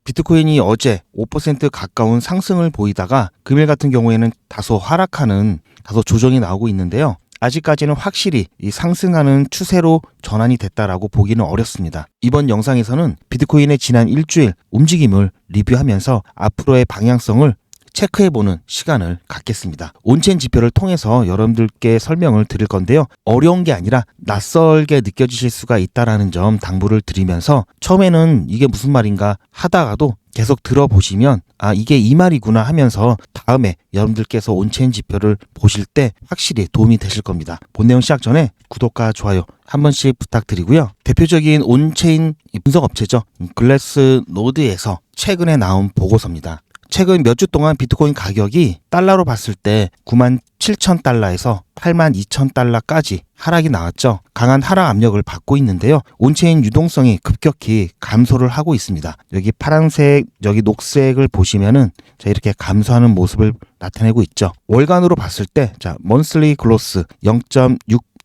비트코인이 어제 5% 가까운 상승을 보이다가 금일 같은 경우에는 다소 하락하는 다소 조정이 나오고 있는데요. 아직까지는 확실히 이 상승하는 추세로 전환이 됐다라고 보기는 어렵습니다. 이번 영상에서는 비트코인의 지난 일주일 움직임을 리뷰하면서 앞으로의 방향성을 체크해보는 시간을 갖겠습니다. 온체인 지표를 통해서 여러분들께 설명을 드릴 건데요. 어려운 게 아니라 낯설게 느껴지실 수가 있다는 점 당부를 드리면서 처음에는 이게 무슨 말인가 하다가도 계속 들어보시면 이게 이 말이구나 하면서 다음에 여러분들께서 온체인 지표를 보실 때 확실히 도움이 되실 겁니다. 본 내용 시작 전에 구독과 좋아요 한 번씩 부탁드리고요. 대표적인 온체인 분석 업체죠. 글래스노드에서 최근에 나온 보고서입니다. 최근 몇 주 동안 비트코인 가격이 달러로 봤을 때 97,000달러에서 82,000달러까지 하락이 나왔죠. 강한 하락 압력을 받고 있는데요. 온체인 유동성이 급격히 감소를 하고 있습니다. 여기 파란색, 여기 녹색을 보시면은 이렇게 감소하는 모습을 나타내고 있죠. 월간으로 봤을 때 monthly growth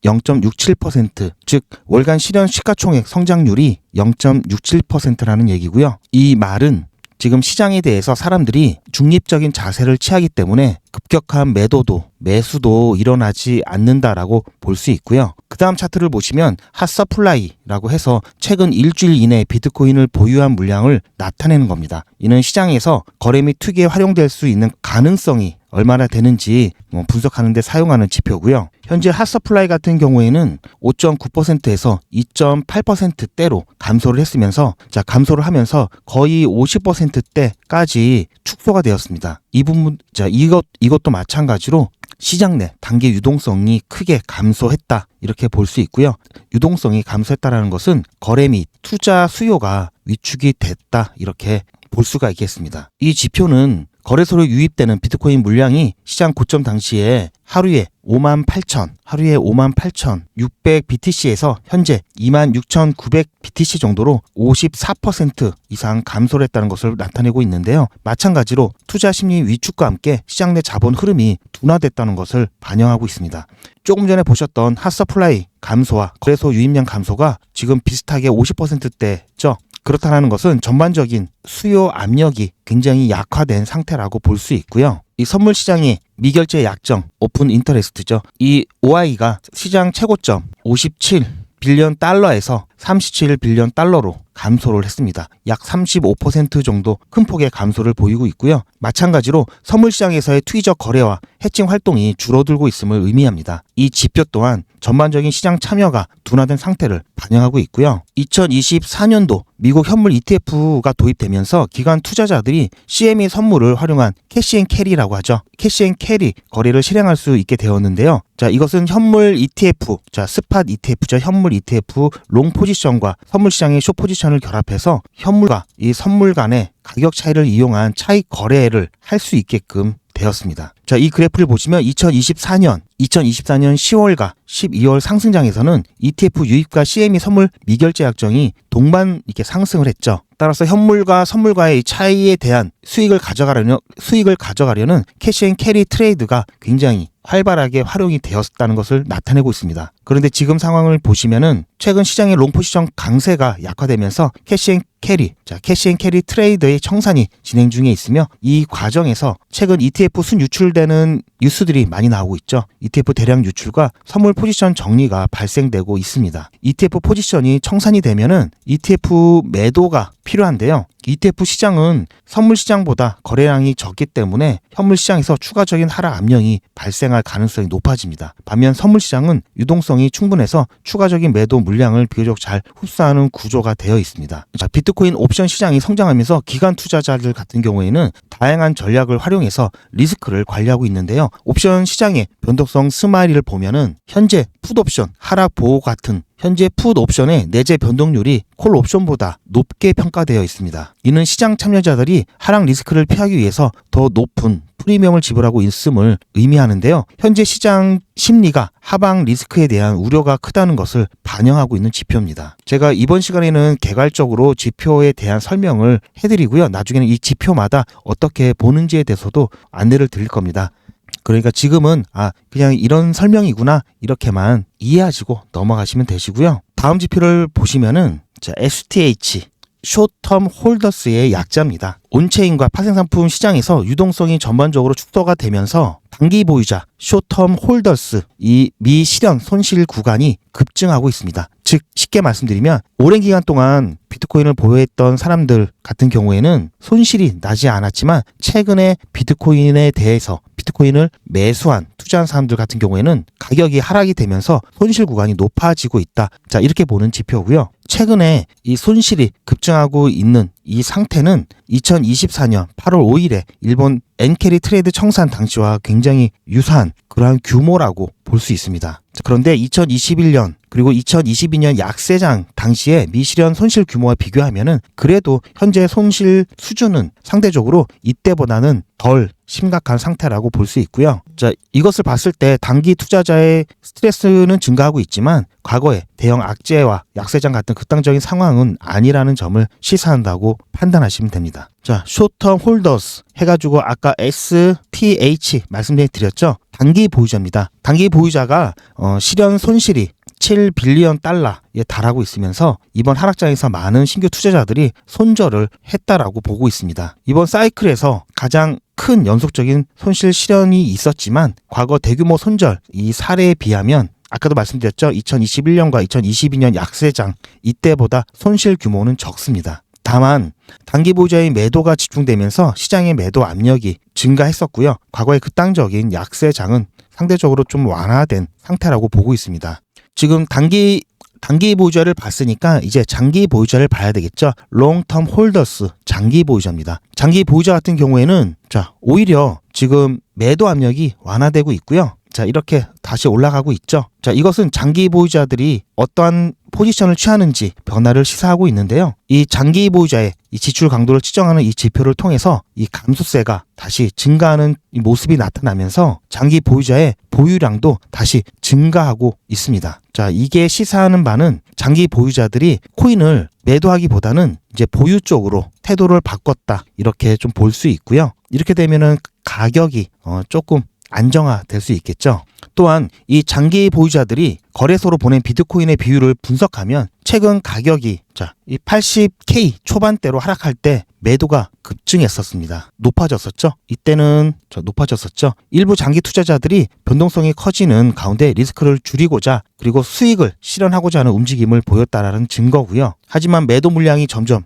0.67%, 즉 월간 실현 시가총액 성장률이 0.67%라는 얘기고요. 이 말은 지금 시장에 대해서 사람들이 중립적인 자세를 취하기 때문에 급격한 매도도 매수도 일어나지 않는다라고 볼 수 있고요. 그 다음 차트를 보시면 핫서플라이라고 해서 최근 일주일 이내에 비트코인을 보유한 물량을 나타내는 겁니다. 이는 시장에서 거래 및 투기에 활용될 수 있는 가능성이 얼마나 되는지 분석하는 데 사용하는 지표고요. 현재 핫서플라이 같은 경우에는 5.9%에서 2.8%대로 감소를 했으면서 감소를 하면서 거의 50%대까지 축소가 되었습니다. 이 부분 이것도 마찬가지로 시장 내 단기 유동성이 크게 감소했다 이렇게 볼 수 있고요. 유동성이 감소했다라는 것은 거래 및 투자 수요가 위축이 됐다 이렇게 볼 수가 있겠습니다. 이 지표는 거래소로 유입되는 비트코인 물량이 시장 고점 당시에 하루에 58,600 BTC에서 현재 26,900 BTC 정도로 54% 이상 감소를 했다는 것을 나타내고 있는데요. 마찬가지로 투자 심리 위축과 함께 시장 내 자본 흐름이 둔화됐다는 것을 반영하고 있습니다. 조금 전에 보셨던 핫서플라이 감소와 거래소 유입량 감소가 지금 비슷하게 50%대죠. 그렇다는 것은 전반적인 수요 압력이 굉장히 약화된 상태라고 볼 수 있고요. 이 선물 시장의 미결제 약정, 오픈 인터레스트죠. 이 OI가 시장 최고점 57 빌리언 달러에서 37 빌리언 달러로 감소를 했습니다. 약 35% 정도 큰 폭의 감소를 보이고 있고요. 마찬가지로 선물 시장에서의 투기적 거래와 해칭 활동이 줄어들고 있음을 의미합니다. 이 지표 또한 전반적인 시장 참여가 둔화된 상태를 반영하고 있고요. 2024년도 미국 현물 ETF가 도입되면서 기관 투자자들이 CME 선물을 활용한 캐시앤캐리라고 하죠. 캐시앤캐리 거래를 실행할 수 있게 되었는데요. 이것은 현물 ETF, 스팟 ETF죠. 현물 ETF 롱 포지션과 선물 시장의 숏 포지션을 결합해서 현물과 이 선물 간의 가격 차이를 이용한 차익 거래를 할 수 있게끔 되었습니다. 이 그래프를 보시면 2024년 10월과 12월 상승장에서는 ETF 유입과 CME 선물 미결제 약정이 동반 이렇게 상승을 했죠. 따라서 현물과 선물과의 차이에 대한 수익을 가져가려는 캐시앤캐리 트레이드가 굉장히 활발하게 활용이 되었다는 것을 나타내고 있습니다. 그런데 지금 상황을 보시면은 최근 시장의 롱포지션 강세가 약화되면서 캐시앤캐리 트레이드의 청산이 진행 중에 있으며 이 과정에서 최근 ETF 순 유출되는 뉴스들이 많이 나오고 있죠. ETF 대량 유출과 선물 포지션 정리가 발생되고 있습니다. ETF 포지션이 청산이 되면은 ETF 매도가 필요한데요. ETF 시장은 선물 시장보다 거래량이 적기 때문에 현물 시장에서 추가적인 하락 압력이 발생할 가능성이 높아집니다. 반면 선물 시장은 유동성이 충분해서 추가적인 매도 물량을 비교적 잘 흡수하는 구조가 되어 있습니다. 비트코인 옵션 시장이 성장하면서 기관 투자자들 같은 경우에는 다양한 전략을 활용해서 리스크를 관리하고 있는데요. 옵션 시장의 변동성 스마일을 보면은 현재 풋옵션 하락 보호 같은 현재 풋 옵션의 내재 변동률이 콜 옵션보다 높게 평가되어 있습니다. 이는 시장 참여자들이 하락 리스크를 피하기 위해서 더 높은 프리미엄을 지불하고 있음을 의미하는데요. 현재 시장 심리가 하방 리스크에 대한 우려가 크다는 것을 반영하고 있는 지표입니다. 제가 이번 시간에는 개괄적으로 지표에 대한 설명을 해드리고요. 나중에는 이 지표마다 어떻게 보는지에 대해서도 안내를 드릴 겁니다. 그러니까 지금은 그냥 이런 설명이구나 이렇게만 이해하시고 넘어가시면 되시고요. 다음 지표를 보시면은 STH 숏텀 홀더스의 약자입니다. 온체인과 파생상품 시장에서 유동성이 전반적으로 축소가 되면서 단기 보유자 숏텀 홀더스 이 미실현 손실 구간이 급증하고 있습니다. 즉 쉽게 말씀드리면 오랜 기간 동안 비트코인을 보유했던 사람들 같은 경우에는 손실이 나지 않았지만 최근에 비트코인에 대해서 비트코인을 매수한 투자한 사람들 같은 경우에는 가격이 하락이 되면서 손실 구간이 높아지고 있다. 자, 이렇게 보는 지표고요. 최근에 이 손실이 급증하고 있는 이 상태는 2024년 8월 5일에 일본 엔케리 트레이드 청산 당시와 굉장히 유사한 그러한 규모라고 볼 수 있습니다. 그런데 2021년 그리고 2022년 약세장 당시에 미실현 손실 규모와 비교하면은 그래도 현재 손실 수준은 상대적으로 이때보다는 덜 심각한 상태라고 볼 수 있고요. 자, 이것을 봤을 때 단기 투자자의 스트레스는 증가하고 있지만 과거에 대형 악재와 약세장 같은 극단적인 상황은 아니라는 점을 시사한다고 판단하시면 됩니다. 자, 숏텀 홀더스 해가지고 아까 STH 말씀드렸죠. 단기 보유자입니다. 단기 보유자가 실현 손실이 7빌리언 달러에 달하고 있으면서 이번 하락장에서 많은 신규 투자자들이 손절을 했다라고 보고 있습니다. 이번 사이클에서 가장 큰 연속적인 손실 실현이 있었지만 과거 대규모 손절 이 사례에 비하면 아까도 말씀드렸죠. 2021년과 2022년 약세장 이때보다 손실 규모는 적습니다. 다만 단기 보유자의 매도가 집중되면서 시장의 매도 압력이 증가했었고요. 과거의 극단적인 약세장은 상대적으로 좀 완화된 상태라고 보고 있습니다. 지금 단기 보유자를 봤으니까 이제 장기 보유자를 봐야 되겠죠. 롱텀 홀더스 장기 보유자입니다. 장기 보유자 같은 경우에는 자, 오히려 지금 매도 압력이 완화되고 있고요. 자, 이렇게 다시 올라가고 있죠. 자, 이것은 장기 보유자들이 어떠한 포지션을 취하는지 변화를 시사하고 있는데요. 이 장기 보유자의 이 지출 강도를 측정하는 이 지표를 통해서 이 감소세가 다시 증가하는 이 모습이 나타나면서 장기 보유자의 보유량도 다시 증가하고 있습니다. 자, 이게 시사하는 바는 장기 보유자들이 코인을 매도하기보다는 이제 보유 쪽으로 태도를 바꿨다. 이렇게 좀 볼 수 있고요. 이렇게 되면은 가격이 조금 안정화될 수 있겠죠. 또한 이 장기 보유자들이 거래소로 보낸 비트코인의 비율을 분석하면 최근 가격이 이 80K 초반대로 하락할 때 매도가 급증했었습니다. 높아졌었죠. 이때는 높아졌었죠. 일부 장기 투자자들이 변동성이 커지는 가운데 리스크를 줄이고자 그리고 수익을 실현하고자 하는 움직임을 보였다라는 증거고요. 하지만 매도 물량이 점점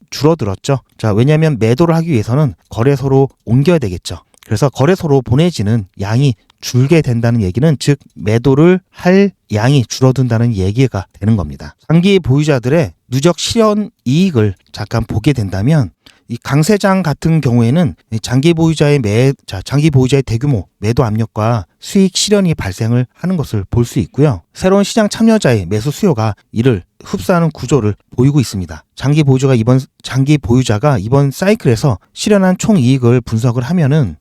줄어들었죠. 자, 왜냐하면 매도를 하기 위해서는 거래소로 옮겨야 되겠죠. 그래서 거래소로 보내지는 양이 줄게 된다는 얘기는 즉 매도를 할 양이 줄어든다는 얘기가 되는 겁니다. 장기 보유자들의 누적 실현 이익을 잠깐 보게 된다면 이 강세장 같은 경우에는 장기 보유자의 대규모 매도 압력과 수익 실현이 발생을 하는 것을 볼 수 있고요. 새로운 시장 참여자의 매수 수요가 이를 흡수하는 구조를 보이고 있습니다. 장기 보유자가 이번 사이클에서 실현한 총 이익을 분석을 하면은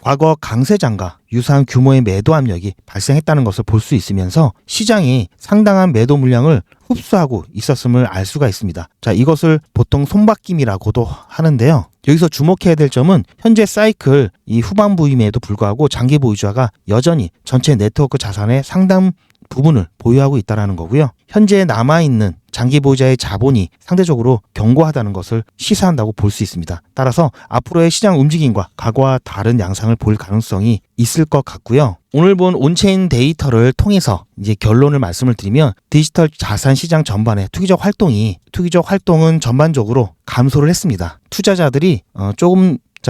과거 강세장과 유사한 규모의 매도 압력이 발생했다는 것을 볼 수 있으면서 시장이 상당한 매도 물량을 흡수하고 있었음을 알 수가 있습니다. 자, 이것을 보통 손바뀜이라고도 하는데요. 여기서 주목해야 될 점은 현재 사이클 이 후반부임에도 불구하고 장기 보유자가 여전히 전체 네트워크 자산의 상당 부분을 보유하고 있다는 거고요. 현재 남아있는 장기 보유자의 자본이 상대적으로 견고하다는 것을 시사한다고 볼 수 있습니다. 따라서 앞으로의 시장 움직임과 과거와 다른 양상을 볼 가능성이 있을 것 같고요. 오늘 본 온체인 데이터를 통해서 이제 결론을 말씀을 드리면 디지털 자산 시장 전반의 투기적 활동은 전반적으로 감소를 했습니다. 투자자들이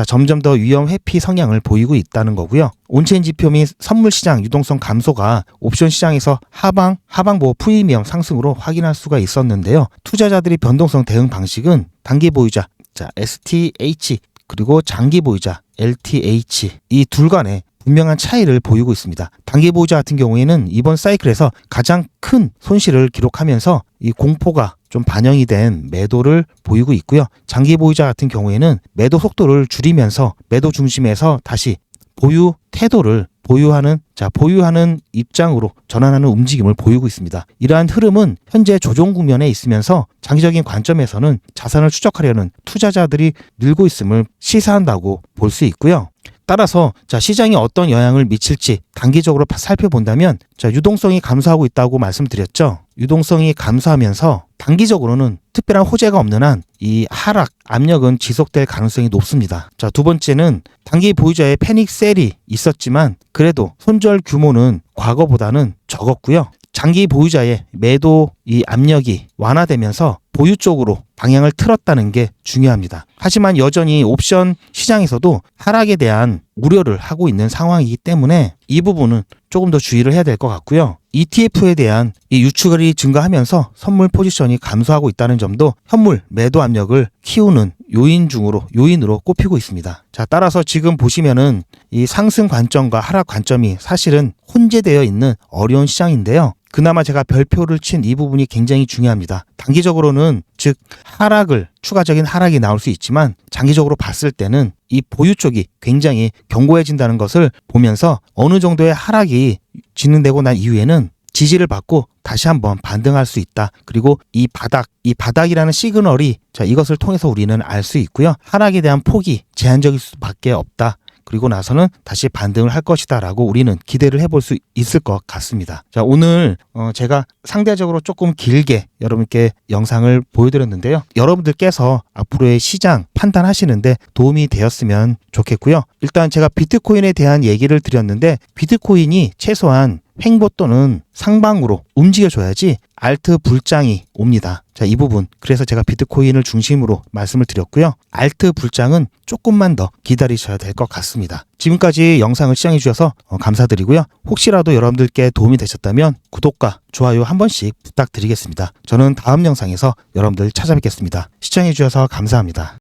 점점 더 위험 회피 성향을 보이고 있다는 거고요. 온체인 지표 및 선물 시장 유동성 감소가 옵션 시장에서 하방보 프리미엄 상승으로 확인할 수가 있었는데요. 투자자들이 변동성 대응 방식은 단기 보유자 STH 그리고 장기 보유자 LTH 이 둘 간의 분명한 차이를 보이고 있습니다. 단기 보유자 같은 경우에는 이번 사이클에서 가장 큰 손실을 기록하면서 이 공포가 좀 반영이 된 매도를 보이고 있고요. 장기 보유자 같은 경우에는 매도 속도를 줄이면서 매도 중심에서 다시 보유 태도를 보유하는 입장으로 전환하는 움직임을 보이고 있습니다. 이러한 흐름은 현재 조정 국면에 있으면서 장기적인 관점에서는 자산을 추적하려는 투자자들이 늘고 있음을 시사한다고 볼 수 있고요. 따라서 시장에 어떤 영향을 미칠지 단기적으로 살펴본다면 유동성이 감소하고 있다고 말씀드렸죠. 유동성이 감소하면서 단기적으로는 특별한 호재가 없는 한 이 하락 압력은 지속될 가능성이 높습니다. 두 번째는 단기 보유자의 패닉 셀이 있었지만 그래도 손절 규모는 과거보다는 적었고요. 장기 보유자의 매도 이 압력이 완화되면서 보유 쪽으로 방향을 틀었다는 게 중요합니다. 하지만 여전히 옵션 시장에서도 하락에 대한 우려를 하고 있는 상황이기 때문에 이 부분은 조금 더 주의를 해야 될 것 같고요. ETF에 대한 이 유출이 증가하면서 선물 포지션이 감소하고 있다는 점도 현물 매도 압력을 키우는 요인으로 꼽히고 있습니다. 따라서 지금 보시면은 이 상승 관점과 하락 관점이 사실은 혼재되어 있는 어려운 시장인데요. 그나마 제가 별표를 친 이 부분이 굉장히 중요합니다. 단기적으로는 즉 추가적인 하락이 나올 수 있지만 장기적으로 봤을 때는 이 보유 쪽이 굉장히 견고해진다는 것을 보면서 어느 정도의 하락이 진행되고 난 이후에는 지지를 받고 다시 한번 반등할 수 있다. 그리고 이 바닥이라는 시그널이 이것을 통해서 우리는 알 수 있고요. 하락에 대한 폭이 제한적일 수밖에 없다. 그리고 나서는 다시 반등을 할 것이다 라고 우리는 기대를 해볼 수 있을 것 같습니다. 오늘 제가 상대적으로 조금 길게 여러분께 영상을 보여드렸는데요. 여러분들께서 앞으로의 시장 판단하시는데 도움이 되었으면 좋겠고요. 일단 제가 비트코인에 대한 얘기를 드렸는데 비트코인이 최소한 횡보 또는 상방으로 움직여줘야지 알트 불장이 옵니다. 이 부분 그래서 제가 비트코인을 중심으로 말씀을 드렸고요. 알트 불장은 조금만 더 기다리셔야 될 것 같습니다. 지금까지 영상을 시청해 주셔서 감사드리고요. 혹시라도 여러분들께 도움이 되셨다면 구독과 좋아요 한 번씩 부탁드리겠습니다. 저는 다음 영상에서 여러분들 찾아뵙겠습니다. 시청해 주셔서 감사합니다.